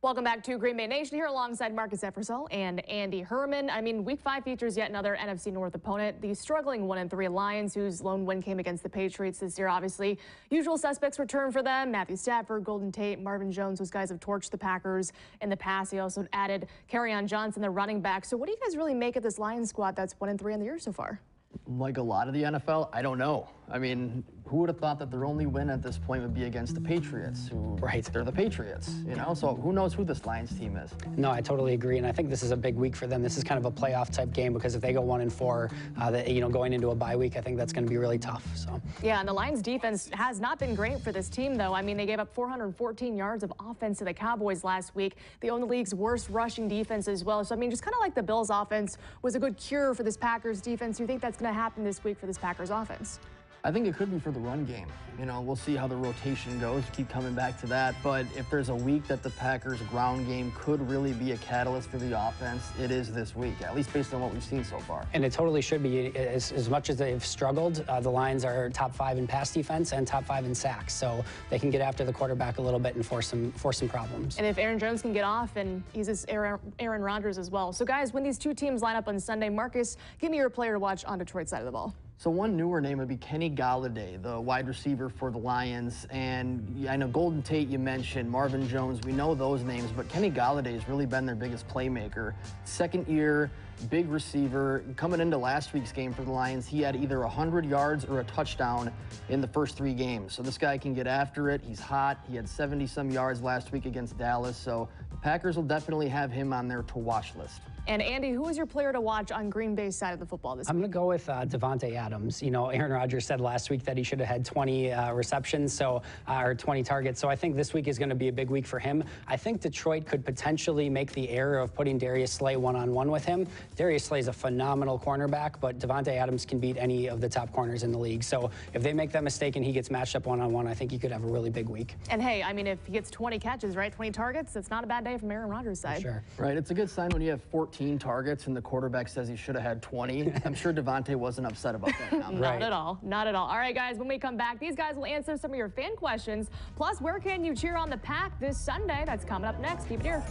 Welcome back to Green Bay Nation here alongside Marcus Eversole and Andy Herman. Week 5 features yet another NFC North opponent, the struggling 1-3 Lions, whose lone win came against the Patriots this year. Obviously, usual suspects return for them. Matthew Stafford, Golden Tate, Marvin Jones. Those guys have torched the Packers in the past. He also added Kerryon Johnson, the running back. So what do you guys really make of this Lions squad that's 1-3 in the year so far? Like a lot of the NFL, I don't know. Who would have thought that their only win at this point would be against the Patriots, they're the Patriots, So who knows who this Lions team is? No, I totally agree, and I think this is a big week for them. This is kind of a playoff type game because if they go 1-4, going into a bye week, I think that's going to be really tough. So yeah, and the Lions defense has not been great for this team, though. They gave up 414 yards of offense to the Cowboys last week. They own the league's worst rushing defense as well. So just kind of like the Bills' offense was a good cure for this Packers defense. Do you think that's going to happen this week for this Packers offense? I think it could be for the run game. We'll see how the rotation goes. Keep coming back to that. But if there's a week that the Packers' ground game could really be a catalyst for the offense, it is this week, at least based on what we've seen so far. And it totally should be. As much as they've struggled, the Lions are top 5 in pass defense and top 5 in sacks. So they can get after the quarterback a little bit and force some problems. And if Aaron Jones can get off and eases Aaron Rodgers as well. So guys, when these two teams line up on Sunday, Marcus, give me your player to watch on Detroit's side of the ball. So one newer name would be Kenny Golladay, the wide receiver for the Lions. And I know Golden Tate you mentioned, Marvin Jones, we know those names, but Kenny Golladay has really been their biggest playmaker. Second year, big receiver. Coming into last week's game for the Lions, he had either 100 yards or a touchdown in the first 3 games. So this guy can get after it. He's hot. He had 70-some yards last week against Dallas. So the Packers will definitely have him on their to-watch list. And Andy, who is your player to watch on Green Bay's side of the football this week? I'm going to go with Davante Adams. Aaron Rodgers said last week that he should have had 20 receptions, or 20 targets. So I think this week is going to be a big week for him. I think Detroit could potentially make the error of putting Darius Slay one-on-one with him. Darius Slay is a phenomenal cornerback, but Davante Adams can beat any of the top corners in the league. So if they make that mistake and he gets matched up one-on-one, I think he could have a really big week. And hey, if he gets 20 catches, right, 20 targets, that's not a bad day from Aaron Rodgers' side. For sure. Right, it's a good sign when you have 14 targets and the quarterback says he should have had 20. I'm sure Davante wasn't upset about that number. Not at all. Not at all. All right, guys, when we come back, these guys will answer some of your fan questions. Plus, where can you cheer on the Pack this Sunday? That's coming up next. Keep it here.